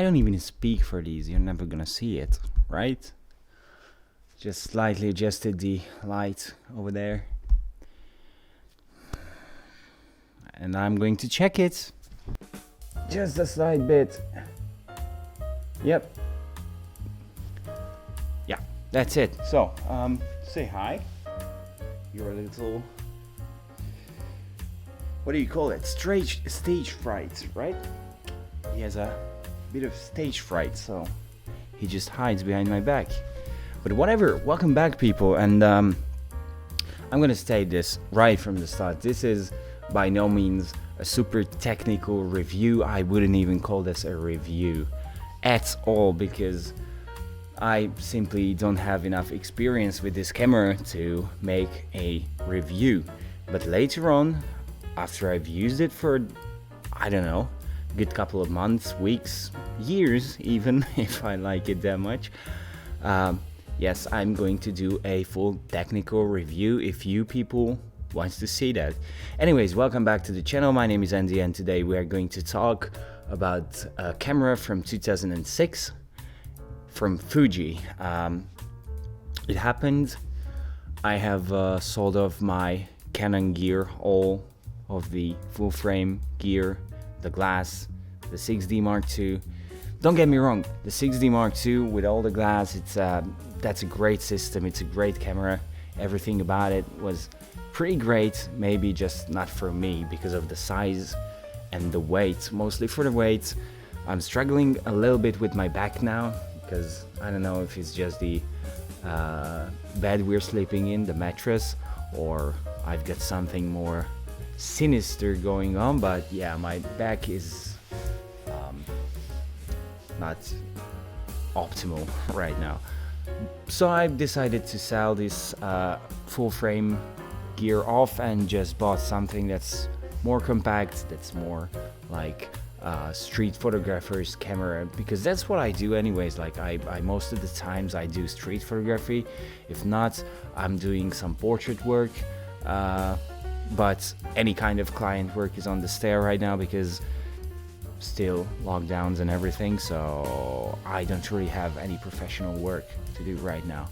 I don't even speak for these, you're never gonna see it, right? Just slightly adjusted the light over there. And I'm going to check it. Just a slight bit. Yep. Yeah, that's it. So, say hi. You're a little... What do you call it? Stage fright, right? He has a bit of stage fright, so he just hides behind my back. But whatever, welcome back, people. And I'm gonna state this right from the start. This is by no means a super technical review. I wouldn't even call this a review at all, because I simply don't have enough experience with this camera to make a review. But later on, after I've used it for, I don't know, a good couple of months, weeks, years even, if I like it that much, yes, I'm going to do a full technical review if you people wants to see that. Anyways, welcome back to the channel. My name is Andy, and today we are going to talk about a camera from 2006 from Fuji. It happened, I have sold off my Canon gear, all of the full frame gear, the glass, the 6D Mark II. Don't get me wrong, the 6D Mark II with all the glass, that's a great system, it's a great camera. Everything about it was pretty great, maybe just not for me because of the size and the weight. Mostly for the weight. I'm struggling a little bit with my back now, because I don't know if it's just the bed we're sleeping in, the mattress, or I've got something more sinister going on. But yeah, my back is not optimal right now. So I've decided to sell this full frame gear off and just bought something that's more compact, that's more like street photographer's camera, because that's what I do anyways. Like I most of the times I do street photography. If not, I'm doing some portrait work, but any kind of client work is on the stair right now because still lockdowns and everything, so I don't really have any professional work to do right now,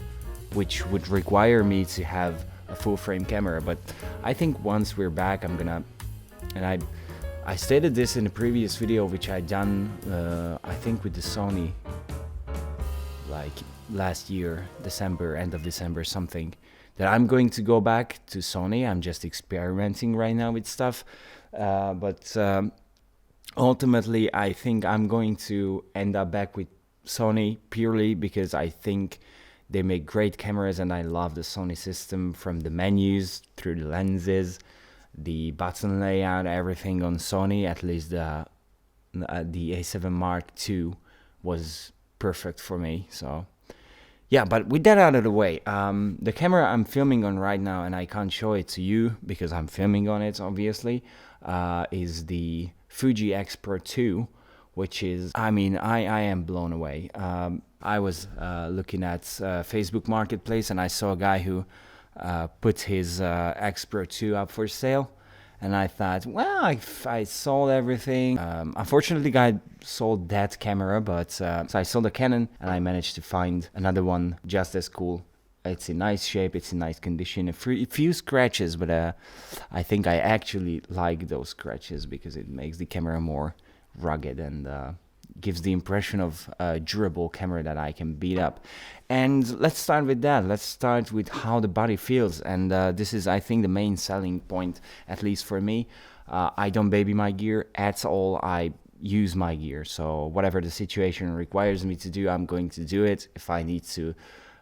which would require me to have a full frame camera. But I think once we're back, I'm gonna, and I stated this in a previous video which I done I think with the Sony, like last year, December, end of December something, that I'm going to go back to Sony. I'm just experimenting right now with stuff, but ultimately I think I'm going to end up back with Sony purely because I think they make great cameras and I love the Sony system, from the menus through the lenses, the button layout, everything on Sony. At least the A7 Mark II was perfect for me. So yeah, but with that out of the way, the camera I'm filming on right now, and I can't show it to you because I'm filming on it obviously, is the Fuji X-Pro2, which is, I mean, I am blown away. I was looking at Facebook Marketplace and I saw a guy who put his X-Pro2 up for sale, and I thought, well, I sold everything. Unfortunately, the guy sold that camera, but so I sold a Canon and I managed to find another one just as cool. It's in nice shape, it's in nice condition, a few scratches, but I think I actually like those scratches because it makes the camera more rugged and gives the impression of a durable camera that I can beat up. And let's start with that. Let's start with how the body feels, and this is, I think, the main selling point, at least for me. I don't baby my gear at all. I use my gear, so whatever the situation requires me to do, I'm going to do it. If I need to,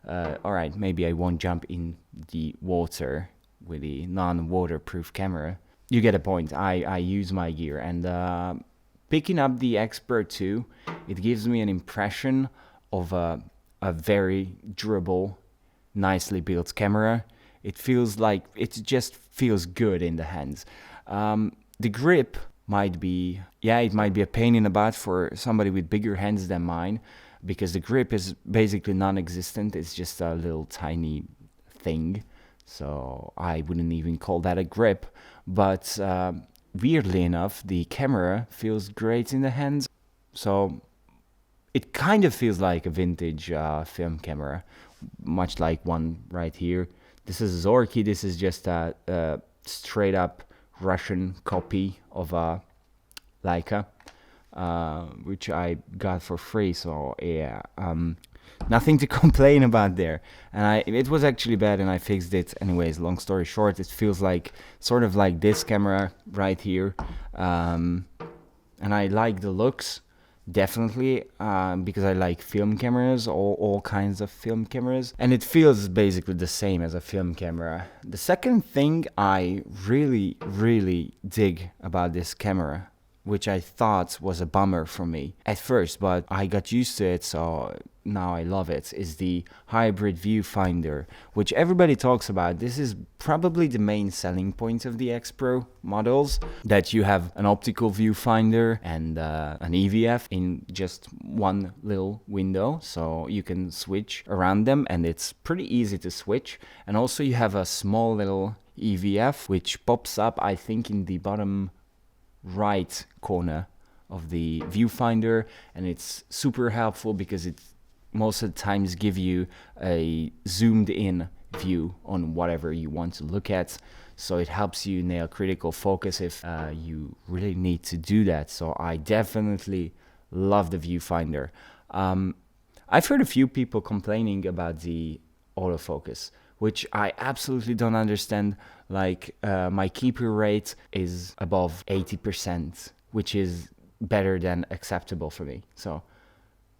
alright, maybe I won't jump in the water with the non-waterproof camera. You get a point. I use my gear, and picking up the X-Pro2, it gives me an impression of a very durable, nicely built camera. It feels like, it just feels good in the hands. The grip might be, yeah, it might be a pain in the butt for somebody with bigger hands than mine, because the grip is basically non-existent. It's just a little tiny thing, so I wouldn't even call that a grip. But weirdly enough, the camera feels great in the hands. So it kind of feels like a vintage film camera, much like one right here. This is Zorky. This is just a straight up Russian copy of a Leica, which I got for free. So yeah, nothing to complain about there. And it was actually bad, and I fixed it anyways. Long story short, it feels like sort of like this camera right here, and I like the looks. Definitely, because I like film cameras, all kinds of film cameras, and it feels basically the same as a film camera. The second thing I really dig about this camera, which I thought was a bummer for me at first, but I got used to it, so now I love it, is the hybrid viewfinder, which everybody talks about. This is probably the main selling point of the X-Pro models, that you have an optical viewfinder and an EVF in just one little window, so you can switch around them, and it's pretty easy to switch. And also you have a small little EVF, which pops up, I think, in the bottom right corner of the viewfinder, and it's super helpful because it most of the times give you a zoomed in view on whatever you want to look at, so it helps you nail critical focus if you really need to do that. So I definitely love the viewfinder. I've heard a few people complaining about the autofocus, which I absolutely don't understand. Like, my keeper rate is above 80%, which is better than acceptable for me. So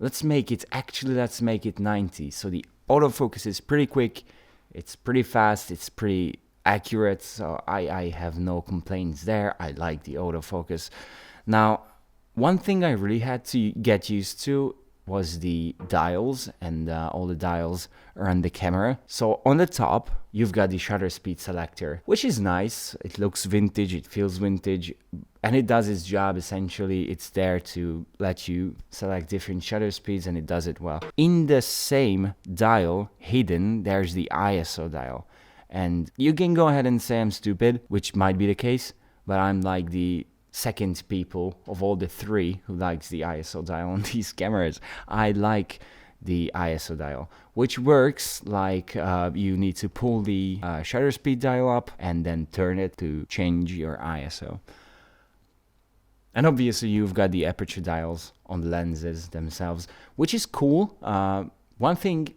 let's make it 90. So the autofocus is pretty quick, it's pretty fast, it's pretty accurate. So I have no complaints there. I like the autofocus. Now, one thing I really had to get used to was the dials, and all the dials around the camera. So on the top, you've got the shutter speed selector, which is nice. It looks vintage, it feels vintage, and it does its job essentially. It's there to let you select different shutter speeds, and it does it well. In the same dial, hidden, there's the ISO dial. And you can go ahead and say I'm stupid, which might be the case, but I'm like the second people of all the three who likes the ISO dial on these cameras. I like the ISO dial, which works like you need to pull the shutter speed dial up and then turn it to change your ISO. And obviously you've got the aperture dials on the lenses themselves, which is cool. One thing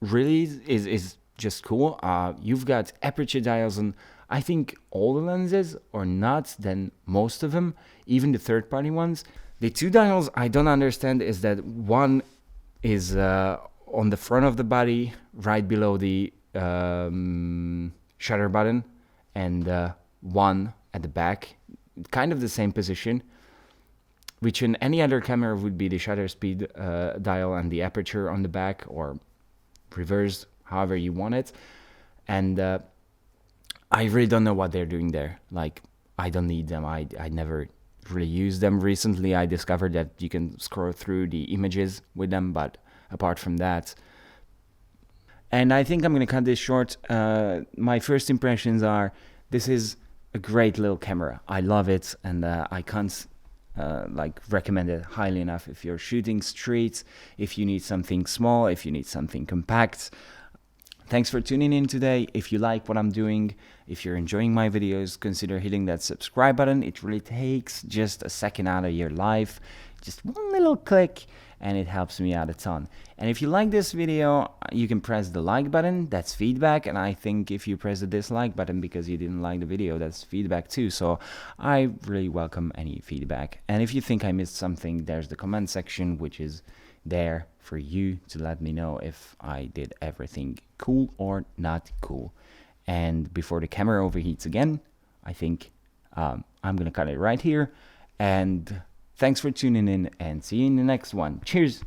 really is just cool. You've got aperture dials on, I think, all the lenses, or not, then most of them, even the third-party ones. The two dials I don't understand is that one is on the front of the body, right below the shutter button, and one at the back, kind of the same position, which in any other camera would be the shutter speed dial and the aperture on the back, or reversed, however you want it. And I really don't know what they're doing there. Like, I don't need them. I never really used them. Recently, I discovered that you can scroll through the images with them, but apart from that. And I think I'm going to cut this short. My first impressions are, this is a great little camera. I love it, and I can't recommend it highly enough. If you're shooting streets, if you need something small, if you need something compact. Thanks for tuning in today. If you like what I'm doing, if you're enjoying my videos, consider hitting that subscribe button. It really takes just a second out of your life. Just one little click, and it helps me out a ton. And if you like this video, you can press the like button. That's feedback. And I think if you press the dislike button because you didn't like the video, that's feedback too. So I really welcome any feedback. And if you think I missed something, there's the comment section, which is there for you to let me know if I did everything cool or not cool. And before the camera overheats again, I think I'm gonna cut it right here. And thanks for tuning in, and see you in the next one. Cheers.